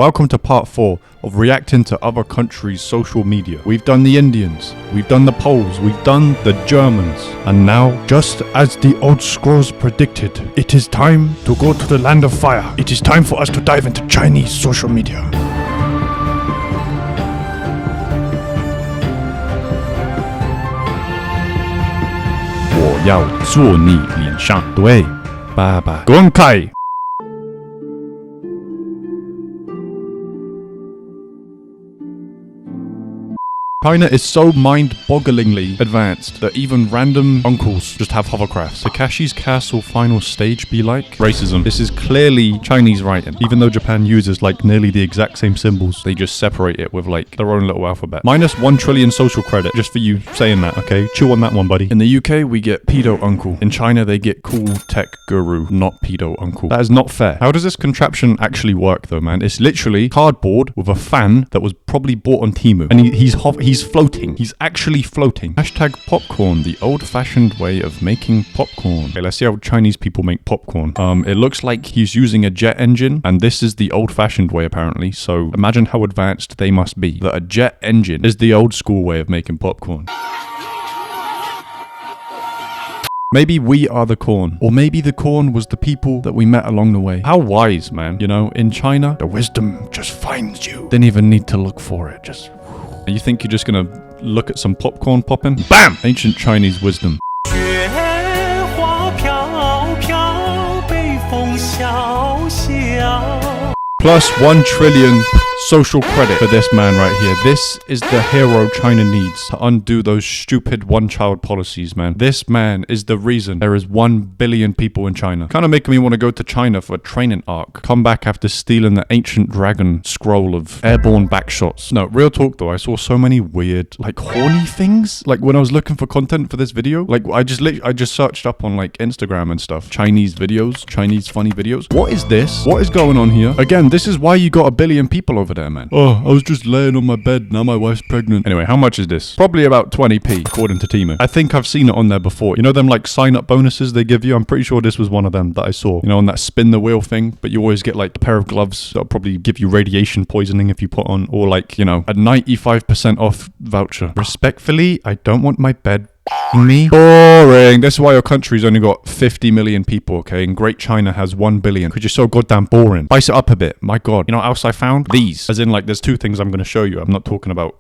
Welcome to part 4 of reacting to other countries' social media. We've done the Indians, we've done the Poles, we've done the Germans. And now, just as the old scrolls predicted, it is time to go to the land of fire. It is time for us to dive into Chinese social media. 我要坐你脸上，对，爸爸，滚开！ China is so mind-bogglingly advanced that even random uncles just have hovercrafts. Takashi's castle final stage be like? Racism. This is clearly Chinese writing. Even though Japan uses like nearly the exact same symbols, they just separate it with like their own little alphabet. Minus 1 trillion social credit just for you saying that, okay? Chew on that one, buddy. In the UK, we get pedo uncle. In China, they get cool tech guru, not pedo uncle. That is not fair. How does this contraption actually work though, man? It's literally cardboard with a fan that was probably bought on Temu. And he's floating. He's actually floating. Hashtag popcorn, the old-fashioned way of making popcorn. Okay, let's see how Chinese people make popcorn. It looks like he's using a jet engine, and this is the old-fashioned way apparently. So imagine how advanced they must be. That a jet engine is the old-school way of making popcorn. Maybe we are the corn. Or maybe the corn was the people that we met along the way. How wise, man. You know, in China, the wisdom just finds you. Didn't even need to look for it. Just... You think you're just gonna look at some popcorn popping? Bam! Ancient Chinese wisdom. Plus 1 trillion social credit for this man right here. This is the hero China needs to undo those stupid one-child policies, man. This man is the reason there is 1 billion people in China. Kind of making me want to go to China for a training arc. Come back after stealing the ancient dragon scroll of airborne backshots. No, real talk though, I saw so many weird, like horny things. Like when I was looking for content for this video, like I just searched up on like Instagram and stuff. Chinese videos, Chinese funny videos. What is this? What is going on here? Again, this is why you got 1 billion people over there, man. Oh, I was just laying on my bed. Now my wife's pregnant. Anyway, how much is this? Probably about 20p, according to Temu. I think I've seen it on there before. You know them like sign-up bonuses they give you? I'm pretty sure this was one of them that I saw. You know, on that spin the wheel thing, but you always get like a pair of gloves that'll probably give you radiation poisoning if you put on, or like, you know, a 95% off voucher. Respectfully, I don't want my bed me. Boring. That's why your country's only got 50 million people, okay? And Great China has 1 billion. Because you're so goddamn boring. Spice it up a bit. My God. You know what else I found? These. As in, like, there's 2 things I'm going to show you. I'm not talking about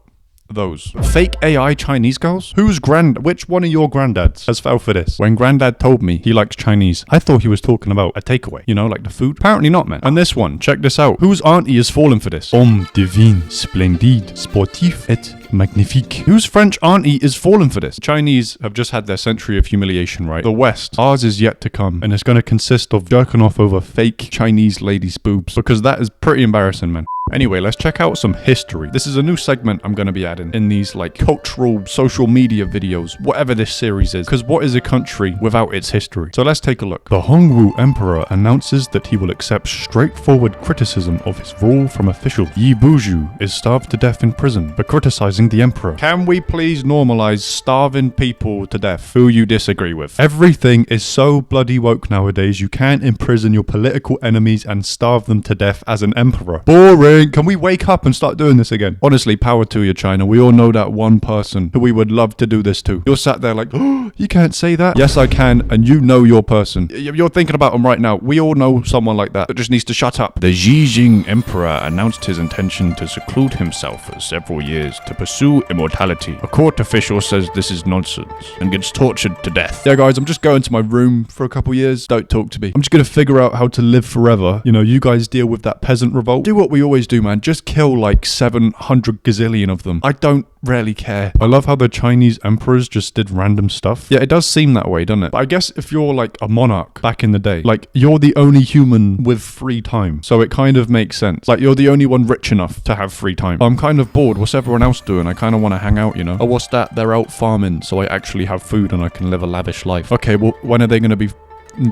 those. Fake AI Chinese girls? Which one of your granddads has fell for this? When granddad told me he likes Chinese, I thought he was talking about a takeaway. You know, like the food? Apparently not, man. And this one, check this out. Whose auntie is falling for this? Homme divin, splendide, sportif et magnifique. Whose French auntie is falling for this? Chinese have just had their century of humiliation, right? The West, ours is yet to come, and it's going to consist of jerking off over fake Chinese ladies' boobs, because that is pretty embarrassing, man. Anyway, let's check out some history. This is a new segment I'm going to be adding in these like cultural social media videos, whatever this series is. Because what is a country without its history? So let's take a look. The Hongwu Emperor announces that he will accept straightforward criticism of his rule from officials. Yi Buju is starved to death in prison for criticizing the emperor. Can we please normalize starving people to death who you disagree with? Everything is so bloody woke nowadays. You can't imprison your political enemies and starve them to death as an emperor. Boring. Can we wake up and start doing this again? Honestly, power to you, China. We all know that one person who we would love to do this to. You're sat there like, oh, you can't say that. Yes, I can. And you know your person. You're thinking about them right now. We all know someone like that just needs to shut up. The Xi Jinping emperor announced his intention to seclude himself for several years to pursue immortality. A court official says this is nonsense and gets tortured to death. Yeah, guys, I'm just going to my room for a couple years. Don't talk to me. I'm just going to figure out how to live forever. You know, you guys deal with that peasant revolt. Do what we always do, man. Just kill like 700 gazillion of them. I don't really care. I love how the Chinese emperors just did random stuff. Yeah, it does seem that way, doesn't it? But I guess if you're like a monarch back in the day, like you're the only human with free time. So it kind of makes sense. Like you're the only one rich enough to have free time. I'm kind of bored. What's everyone else doing? I kind of want to hang out, you know? Oh, what's that? They're out farming, so I actually have food and I can live a lavish life. Okay, well, when are they going to be,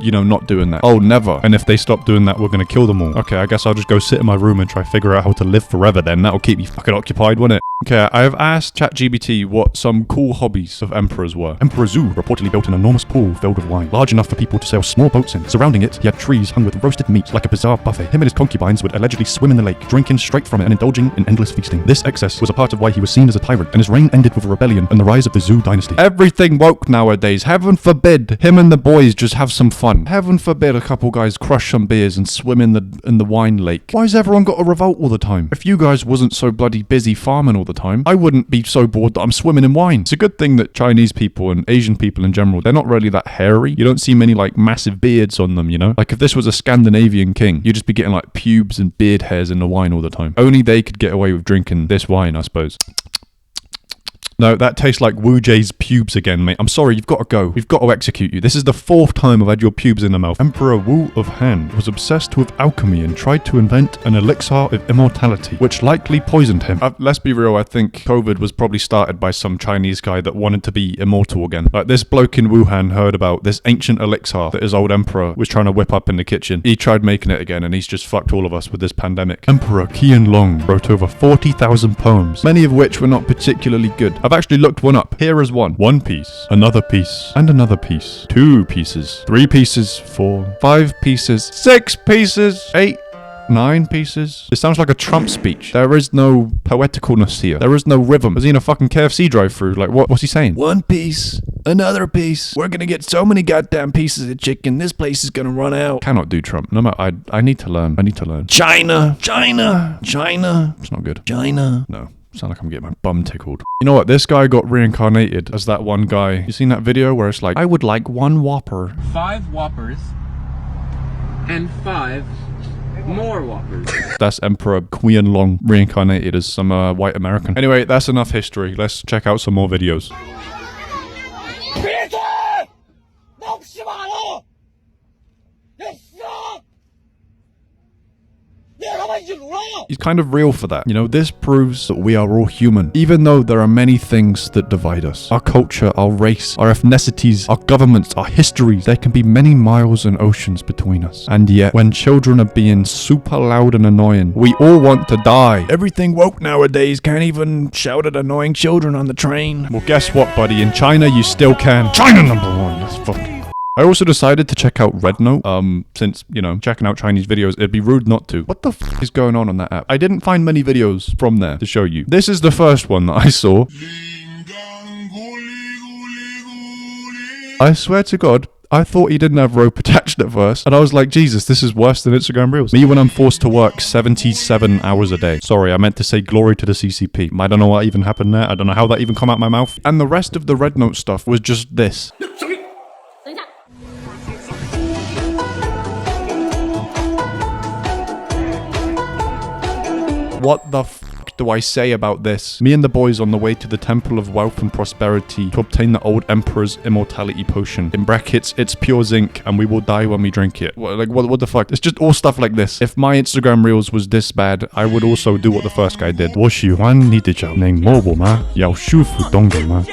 you know, not doing that? Oh, never. And if they stop doing that, we're going to kill them all. Okay, I guess I'll just go sit in my room and try to figure out how to live forever then. That'll keep me fucking occupied, won't it? Okay, I have asked ChatGPT what some cool hobbies of emperors were. Emperor Zhu reportedly built an enormous pool filled with wine, large enough for people to sail small boats in. Surrounding it, he had trees hung with roasted meat like a bizarre buffet. Him and his concubines would allegedly swim in the lake, drinking straight from it and indulging in endless feasting. This excess was a part of why he was seen as a tyrant, and his reign ended with a rebellion and the rise of the Zhu dynasty. Everything woke nowadays. Heaven forbid him and the boys just have some fun. Heaven forbid a couple guys crush some beers and swim in the wine lake. Why's everyone got to revolt all the time? If you guys wasn't so bloody busy farming all the time, I wouldn't be so bored that I'm swimming in wine. It's a good thing that Chinese people and Asian people in general, they're not really that hairy. You don't see many like massive beards on them, you know? Like if this was a Scandinavian king, you'd just be getting like pubes and beard hairs in the wine all the time. Only they could get away with drinking this wine, I suppose. No, that tastes like Wu Jay's pubes again, mate. I'm sorry, you've got to go. We've got to execute you. This is the 4th time I've had your pubes in the mouth. Emperor Wu of Han was obsessed with alchemy and tried to invent an elixir of immortality, which likely poisoned him. Let's be real, I think COVID was probably started by some Chinese guy that wanted to be immortal again. Like this bloke in Wuhan heard about this ancient elixir that his old emperor was trying to whip up in the kitchen. He tried making it again and he's just fucked all of us with this pandemic. Emperor Qianlong wrote over 40,000 poems, many of which were not particularly good. I've actually looked one up. Here is one. 1 piece, another piece, and another piece. 2 pieces, 3 pieces, 4, 5 pieces, 6 pieces, 8, 9 pieces. It sounds like a Trump speech. There is no poeticalness here. There is no rhythm. Is he in a fucking KFC drive-through? Like, what's he saying? 1 piece, another piece. We're gonna get so many goddamn pieces of chicken. This place is gonna run out. Cannot do Trump. No matter. I need to learn. I need to learn. China. It's not good. China. No. Sound like I'm getting my bum tickled. You know what? This guy got reincarnated as that one guy. You seen that video where it's like, I would like 1 Whopper. 5 Whoppers and 5 more Whoppers. That's Emperor Qianlong reincarnated as some white American. Anyway, that's enough history. Let's check out some more videos. He's kind of real for that. You know, this proves that we are all human, even though there are many things that divide us. Our culture, our race, our ethnicities, our governments, our histories. There can be many miles and oceans between us. And yet, when children are being super loud and annoying, we all want to die. Everything woke nowadays. Can't even shout at annoying children on the train. Well, guess what, buddy? In China, you still can. China #1. That's fucking... I also decided to check out Red Note, since, you know, checking out Chinese videos, it'd be rude not to. What the f is going on that app? I didn't find many videos from there to show you. This is the first one that I saw. I swear to God, I thought he didn't have rope attached at first, and I was like, Jesus, this is worse than Instagram Reels. Me when I'm forced to work 77 hours a day. Sorry, I meant to say glory to the CCP. I don't know what even happened there. I don't know how that even come out my mouth. And the rest of the Red Note stuff was just this. What the fuck do I say about this? Me and the boys on the way to the Temple of Wealth and Prosperity to obtain the old Emperor's immortality potion. In brackets, it's pure zinc and we will die when we drink it. What the fuck? It's just all stuff like this. If my Instagram Reels was this bad, I would also do what the first guy did. 我喜欢你的脚，能摸我吗？要舒服懂得吗？